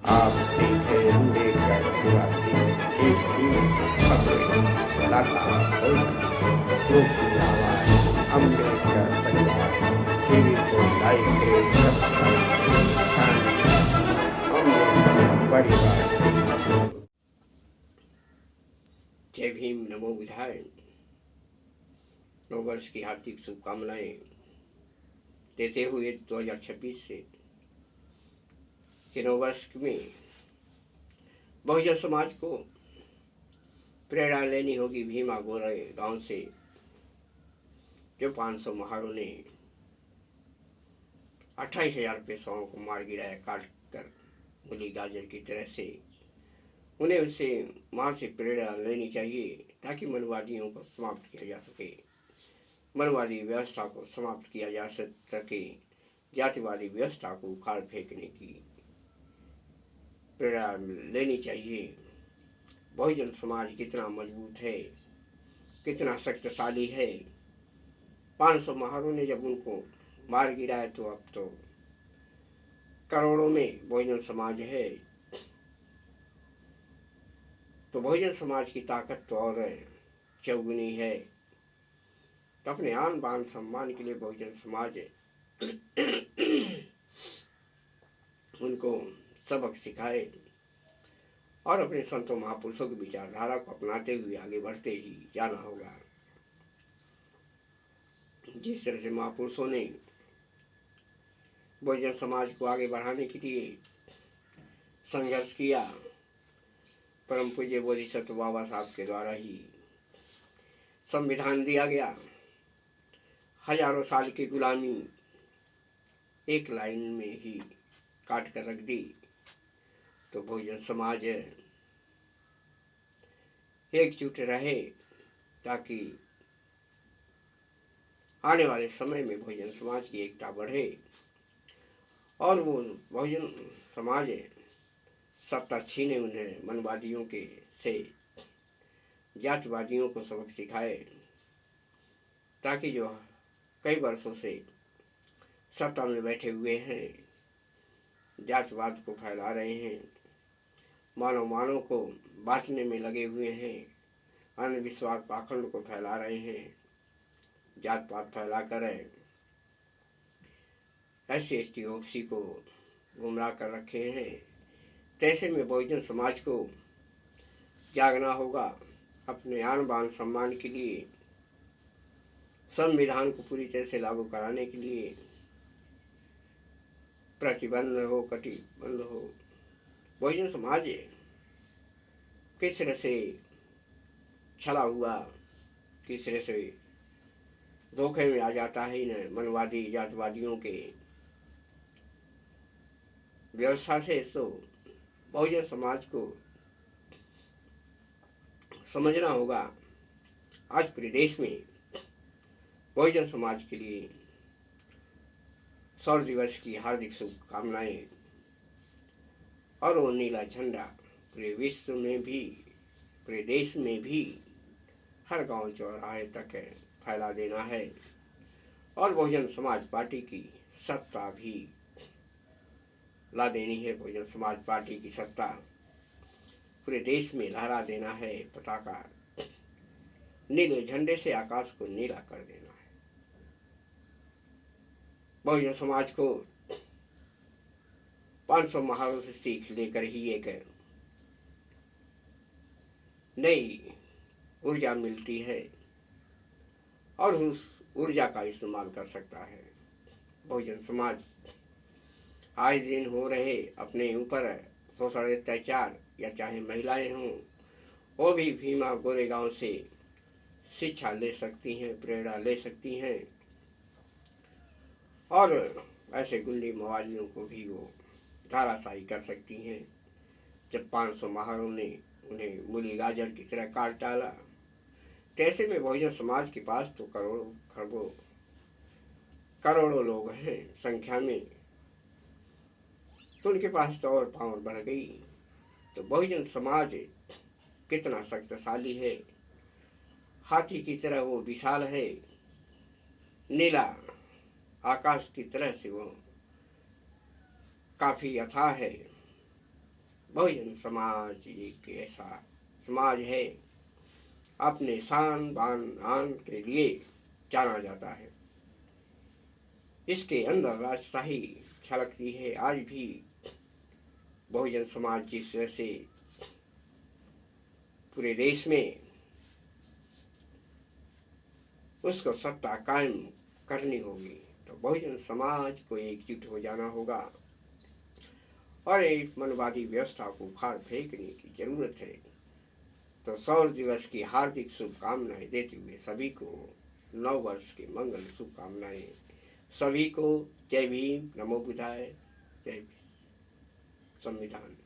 आप देखें देखकर पुराती एक ही खबरें कलाकार ग्रुप की आवाज़ अम्बेडकर परिवार टीवी को लाइक करें सब्सक्राइब अम्बेडकर परिवार। जय भीम, नमो बुधाय। नववर्ष की हार्दिक शुभकामनाएं देते हुए 2026 से के नववर्ष में बहुजन समाज को प्रेरणा लेनी होगी। भीमा गोरे गांव से जो 500 महारों ने 28,000 पैसों को मार गिराया, काट कर मूली गाजर की तरह से, उन्हें उससे वहाँ से प्रेरणा लेनी चाहिए ताकि मनवादियों को समाप्त किया जा सके, मनवादी व्यवस्था को समाप्त किया जा सके, जातिवादी व्यवस्था को उखाड़ फेंकने की प्रेरणा लेनी चाहिए। बहुजन समाज कितना मजबूत है, कितना शक्तिशाली है। 500 महारों ने जब उनको मार गिराया तो अब तो करोड़ों में बहुजन समाज है। तो बहुजन समाज की ताकत तो और चौगुनी है। तो अपने आन बान सम्मान के लिए बहुजन समाज उनको सबक सिखाए और अपने संतों महापुरुषों की विचारधारा को अपनाते हुए आगे बढ़ते ही जाना होगा। जिस तरह से महापुरुषों ने बहुजन समाज को आगे बढ़ाने के लिए संघर्ष किया, परम पूज्य बोधिसत्व बाबा साहब के द्वारा ही संविधान दिया गया। हजारों साल की गुलामी एक लाइन में ही काट कर रख दी। तो बहुजन समाज एकजुट रहे ताकि आने वाले समय में बहुजन समाज की एकता बढ़े और वो बहुजन समाज सत्ता छीने उन्हें मनवादियों के से, जातिवादियों को सबक सिखाए ताकि जो कई वर्षों से सत्ता में बैठे हुए हैं, जातिवाद को फैला रहे हैं, मानव को बांटने में लगे हुए हैं, अंधविश्वास पाखंड को फैला रहे हैं, जात पात फैला कर SC OBC को गुमराह कर रखे हैं। तैसे में बहुजन समाज को जागना होगा। अपने आन बान सम्मान के लिए, संविधान को पूरी तरह से लागू कराने के लिए प्रतिबंध हो, कटिबंध हो। बहुजन समाज किस तरह से छला हुआ, किस तरह से धोखे में आ जाता है इन मनवादी जातिवादियों के व्यवस्था से। तो बहुजन समाज को समझना होगा। आज पूरे देश में बहुजन समाज के लिए 100 दिवस की हार्दिक शुभकामनाएं और वो नीला झंडा पूरे विश्व में भी, पूरे देश में भी हर गांव चौराहे तक फैला देना है और बहुजन समाज पार्टी की सत्ता भी ला देनी है। बहुजन समाज पार्टी की सत्ता पूरे देश में लहरा देना है। पताका नीले झंडे से आकाश को नीला कर देना है। बहुजन समाज को 500 महारों से सीख लेकर ही एक नई ऊर्जा मिलती है और उस ऊर्जा का इस्तेमाल कर सकता है। बहुजन समाज आए दिन हो रहे अपने ऊपर शोषण अत्याचार, या चाहे महिलाएं हों, वो भी भीमा गोरे गांव से शिक्षा ले सकती हैं, प्रेरणा ले सकती हैं और ऐसे गुंडे मवालियों को भी वो धाराशाही कर सकती हैं। जब 500 महारों ने उन्हें मूली गाजर की तरह काट डाला, तैसे में बहुजन समाज के पास तो करोड़ों खरबों करोड़ों लोग हैं संख्या में, तो उनके पास तो और पावर बढ़ गई। तो बहुजन समाज कितना शक्तिशाली है, हाथी की तरह वो विशाल है, नीला आकाश की तरह से वो काफ़ी अथाह है बहुजन समाज एक ऐसा समाज है अपने शान बान आन के लिए जाना जाता है। इसके अंदर राजशाही झलकती है। आज भी बहुजन समाज जिस तरह से पूरे देश में उसको सत्ता कायम करनी होगी तो बहुजन समाज को एकजुट हो जाना होगा और एक मनवादी व्यवस्था को उखाड़ फेंकने की जरूरत है। तो सौर दिवस की हार्दिक शुभकामनाएं देते हुए सभी को नव वर्ष की मंगल शुभकामनाएं सभी को। जय भीम, नमो बुद्धाय, जय संविधान।